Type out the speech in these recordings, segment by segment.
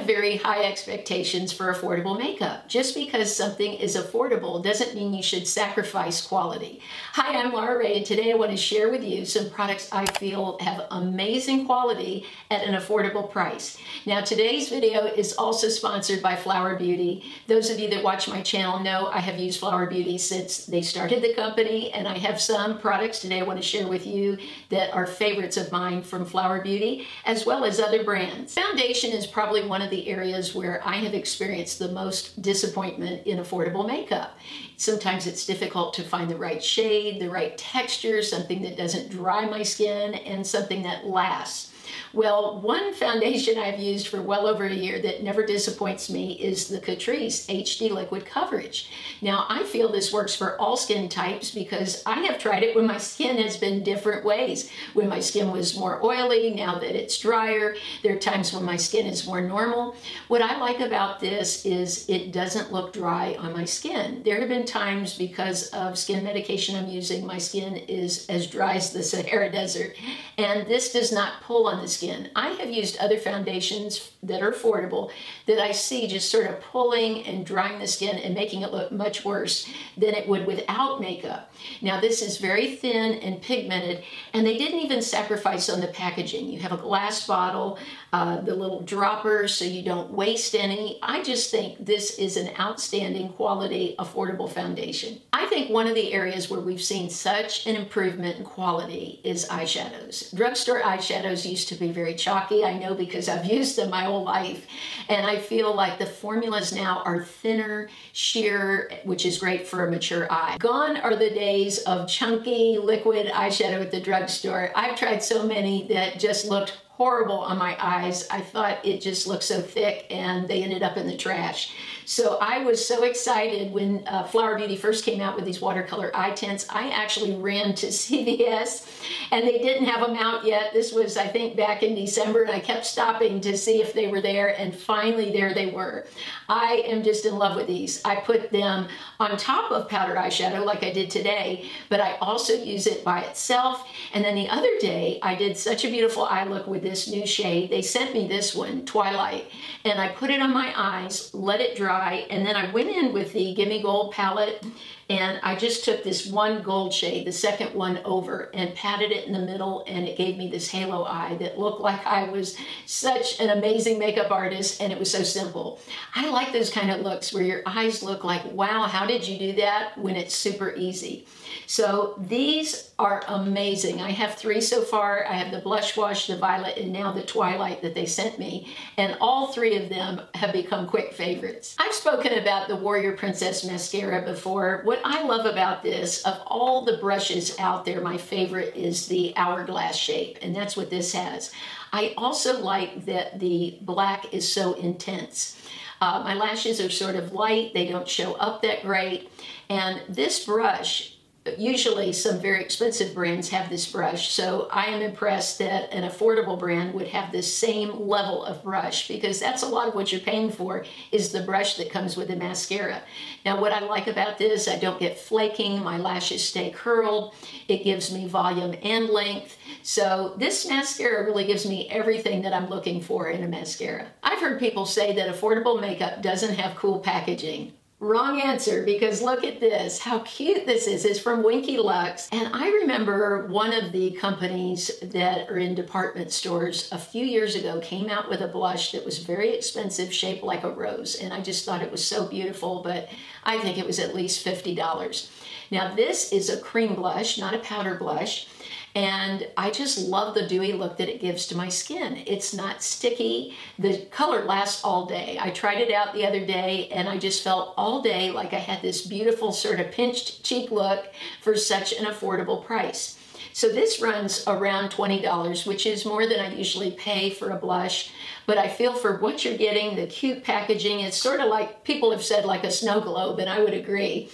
have very high expectations for affordable makeup. Just because something is affordable doesn't mean you should sacrifice quality. Hi, I'm Laura Ray, and today I want to share with you some products I feel have amazing quality at an affordable price. Now, today's video is also sponsored by Flower Beauty. Those of you that watch my channel know I have used Flower Beauty since they started the company, and I have some products today I want to share with you that are favorites of mine from Flower Beauty, as well as other brands. Foundation is probably one of the areas where I have experienced the most disappointment in affordable makeup. Sometimes it's difficult to find the right shade, the right texture, something that doesn't dry my skin, and something that lasts. Well, one foundation I've used for well over a year that never disappoints me is the Catrice HD Liquid Coverage. Now, I feel this works for all skin types because I have tried it when my skin has been different ways. When my skin was more oily, now that it's drier, there are times when my skin is more normal. What I like about this is it doesn't look dry on my skin. There have been times because of skin medication I'm using, my skin is as dry as the Sahara Desert, and this does not pull on the skin. I have used other foundations that are affordable that I see just sort of pulling and drying the skin and making it look much worse than it would without makeup. Now, this is very thin and pigmented, and they didn't even sacrifice on the packaging. You have a glass bottle, the little droppers so you don't waste any. I just think this is an outstanding quality, affordable foundation. I think one of the areas where we've seen such an improvement in quality is eyeshadows. Drugstore eyeshadows used to be very chalky. I know because I've used them my whole life, and I feel like the formulas now are thinner, sheer, which is great for a mature eye. Gone are the days of chunky liquid eyeshadow at the drugstore. I've tried so many that just looked horrible on my eyes. I thought it just looked so thick, and they ended up in the trash. So I was so excited when Flower Beauty first came out with these watercolor eye tints. I actually ran to CVS, and they didn't have them out yet. This was, I think, back in December, and I kept stopping to see if they were there, and finally there they were. I am just in love with these. I put them on top of powder eyeshadow like I did today, but I also use it by itself. And then the other day, I did such a beautiful eye look with this new shade. They sent me this one, Twilight, and I put it on my eyes, let it dry, and then I went in with the Gimme Gold palette, and I just took this one gold shade, the second one over, and patted it in the middle, and it gave me this halo eye that looked like I was such an amazing makeup artist, and it was so simple. I like those kind of looks where your eyes look like, wow, how did you do that, when it's super easy. So these are amazing. I have 3 so far. I have the Blush Wash, the Violet, and now the Twilight that they sent me, and all 3 of them have become quick favorites. I've spoken about the Warrior Princess Mascara before. What I love about this, of all the brushes out there, my favorite is the Hourglass shape, and that's what this has. I also like that the black is so intense. My lashes are sort of light. They don't show up that great, and this brush, usually some very expensive brands have this brush, so I am impressed that an affordable brand would have this same level of brush, because that's a lot of what you're paying for, is the brush that comes with the mascara. Now, what I like about this, I don't get flaking, my lashes stay curled, it gives me volume and length, so this mascara really gives me everything that I'm looking for in a mascara. I've heard people say that affordable makeup doesn't have cool packaging. Wrong answer, because look at this. How cute this is. It's from Winky Luxe. And I remember one of the companies that are in department stores a few years ago came out with a blush that was very expensive, shaped like a rose. And I just thought it was so beautiful, but I think it was at least $50. Now, this is a cream blush, not a powder blush. And I just love the dewy look that it gives to my skin. It's not sticky. The color lasts all day. I tried it out the other day, and I just felt all day like I had this beautiful sort of pinched cheek look for such an affordable price. So this runs around $20, which is more than I usually pay for a blush. But I feel for what you're getting, the cute packaging, it's sort of like, people have said like a snow globe, and I would agree.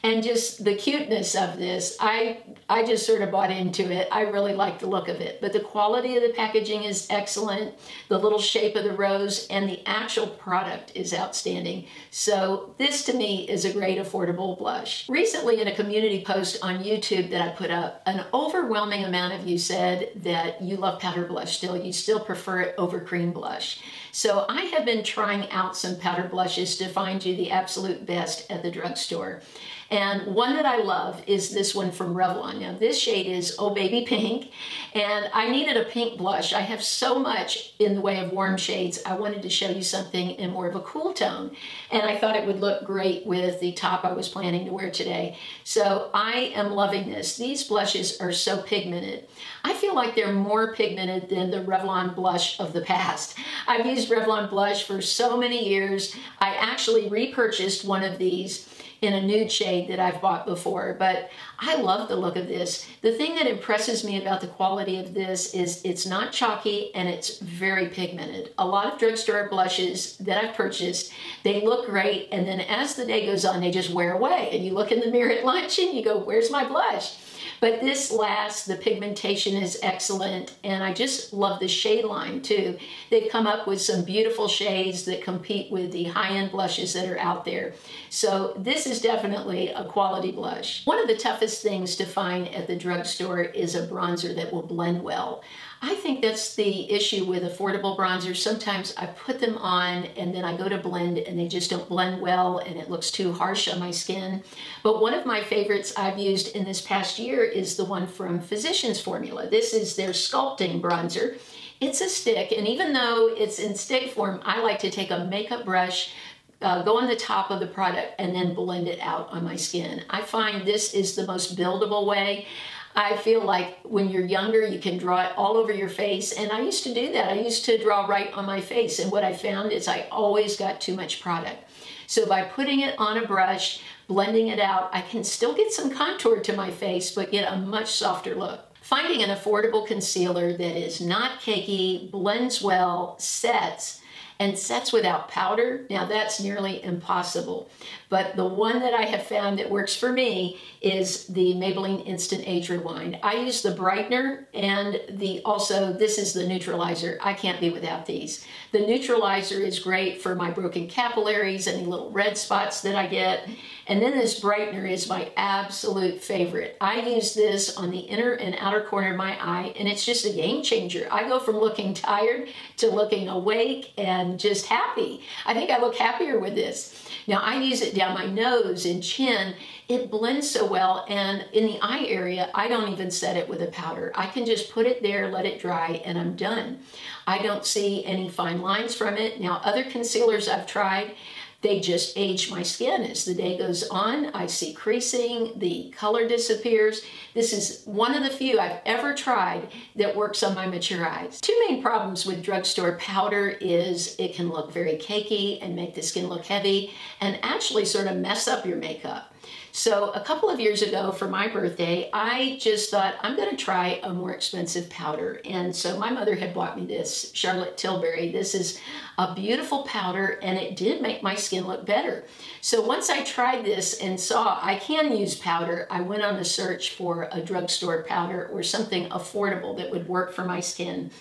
And just the cuteness of this, I just sort of bought into it. I really like the look of it. But the quality of the packaging is excellent. The little shape of the rose and the actual product is outstanding. So this to me is a great affordable blush. Recently in a community post on YouTube that I put up, an overwhelming amount of you said that you love powder blush still. You still prefer it over cream blush. So I have been trying out some powder blushes to find you the absolute best at the drugstore. And one that I love is this one from Revlon. Now this shade is Oh Baby Pink, and I needed a pink blush. I have so much in the way of warm shades. I wanted to show you something in more of a cool tone, and I thought it would look great with the top I was planning to wear today. So I am loving this. These blushes are so pigmented. I feel like they're more pigmented than the Revlon blush of the past. I've used Revlon blush for so many years. I actually repurchased one of these in a nude shade that I've bought before, but I love the look of this. The thing that impresses me about the quality of this is it's not chalky and it's very pigmented. A lot of drugstore blushes that I've purchased, they look great, and then as the day goes on, they just wear away. And you look in the mirror at lunch and you go, where's my blush? But this lasts, the pigmentation is excellent, and I just love the shade line too. They've come up with some beautiful shades that compete with the high-end blushes that are out there. So this is definitely a quality blush. One of the toughest things to find at the drugstore is a bronzer that will blend well. I think that's the issue with affordable bronzers. Sometimes I put them on and then I go to blend and they just don't blend well and it looks too harsh on my skin. But one of my favorites I've used in this past year is the one from Physicians Formula. This is their Sculpting bronzer. It's a stick, and even though it's in stick form, I like to take a makeup brush, go on the top of the product and then blend it out on my skin. I find this is the most buildable way. I feel like when you're younger, you can draw it all over your face, and I used to do that. I used to draw right on my face, and what I found is I always got too much product. So by putting it on a brush, blending it out, I can still get some contour to my face, but get a much softer look. Finding an affordable concealer that is not cakey, blends well, sets, and sets without powder, now that's nearly impossible. But the one that I have found that works for me is the Maybelline Instant Age Rewind. I use the Brightener and this is the Neutralizer. I can't be without these. The Neutralizer is great for my broken capillaries, any little red spots that I get. And then this Brightener is my absolute favorite. I use this on the inner and outer corner of my eye, and it's just a game changer. I go from looking tired to looking awake and just happy. I think I look happier with this. Now I use it down my nose and chin. It blends so well, and in the eye area, I don't even set it with a powder. I can just put it there, let it dry, and I'm done. I don't see any fine lines from it. Now other concealers I've tried, they just age my skin. As the day goes on, I see creasing, the color disappears. This is one of the few I've ever tried that works on my mature eyes. Two main problems with drugstore powder is it can look very cakey and make the skin look heavy and actually sort of mess up your makeup. So a couple of years ago for my birthday, I just thought I'm going to try a more expensive powder. And so my mother had bought me this Charlotte Tilbury. This is a beautiful powder, and it did make my skin look better. So once I tried this and saw I can use powder, I went on a search for a drugstore powder or something affordable that would work for my skin.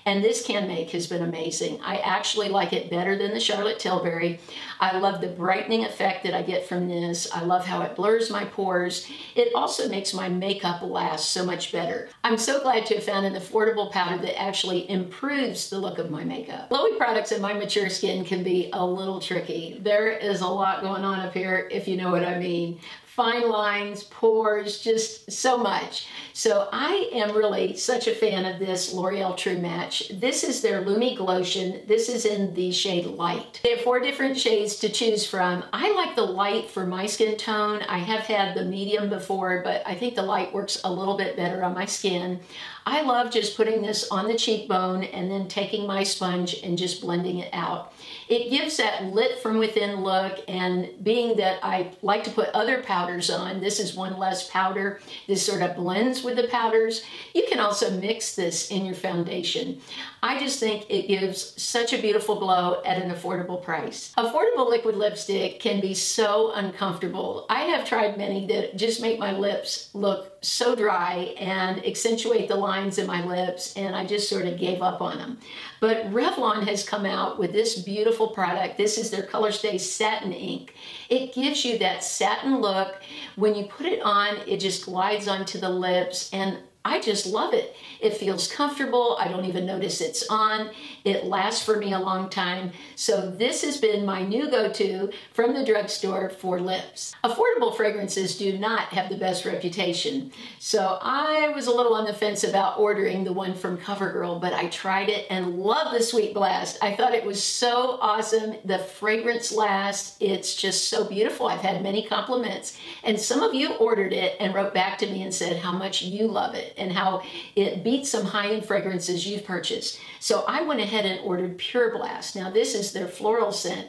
And this Canmake has been amazing. I actually like it better than the Charlotte Tilbury. I love the brightening effect that I get from this. I love how it blurs my pores. It also makes my makeup last so much better. I'm so glad to have found an affordable powder that actually improves the look of my makeup. Glowy products in my mature skin can be a little tricky. There is a lot going on up here, if you know what I mean. Fine lines, pores, just so much. So I am really such a fan of this L'Oreal True Match. This is their Lumi Glotion. This is in the shade Light. They have 4 different shades to choose from. I like the light for my skin tone. I have had the medium before, but I think the light works a little bit better on my skin. I love just putting this on the cheekbone and then taking my sponge and just blending it out. It gives that lit from within look, and being that I like to put other powders on, this is one less powder. This sort of blends with the powders. You can also mix this in your foundation. I just think it gives such a beautiful glow at an affordable price. Affordable liquid lipstick can be so uncomfortable. I have tried many that just make my lips look so dry and accentuate the lines in my lips, and I just sort of gave up on them. But Revlon has come out with this beautiful product. This is their Colorstay Satin ink. It gives you that satin look. When you put it on, it just glides onto the lips, and I just love it. It feels comfortable. I don't even notice it's on. It lasts for me a long time. So this has been my new go-to from the drugstore for lips. Affordable fragrances do not have the best reputation. So I was a little on the fence about ordering the one from CoverGirl, but I tried it and love the Sweet Blast. I thought it was so awesome. The fragrance lasts. It's just so beautiful. I've had many compliments, and some of you ordered it and wrote back to me and said how much you love it and how it beats some high-end fragrances you've purchased. So I went ahead and ordered Pure Blast. Now this is their floral scent,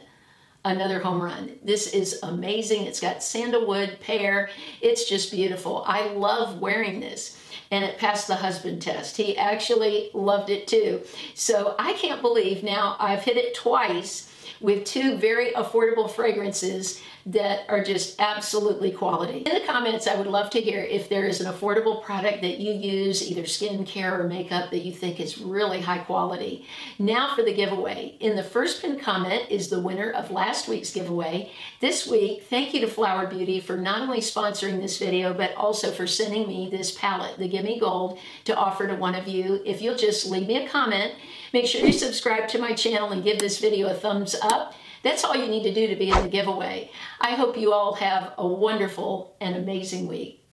another home run. This is amazing. It's got sandalwood, pear. It's just beautiful. I love wearing this, and it passed the husband test. He actually loved it too. So I can't believe now I've hit it twice with two very affordable fragrances that are just absolutely quality. In the comments, I would love to hear if there is an affordable product that you use, either skincare or makeup, that you think is really high quality. Now for the giveaway. In the first pinned comment is the winner of last week's giveaway. This week, thank you to Flower Beauty for not only sponsoring this video, but also for sending me this palette, the Gimme Gold, to offer to one of you. If you'll just leave me a comment, make sure you subscribe to my channel and give this video a thumbs up. That's all you need to do to be in the giveaway. I hope you all have a wonderful and amazing week.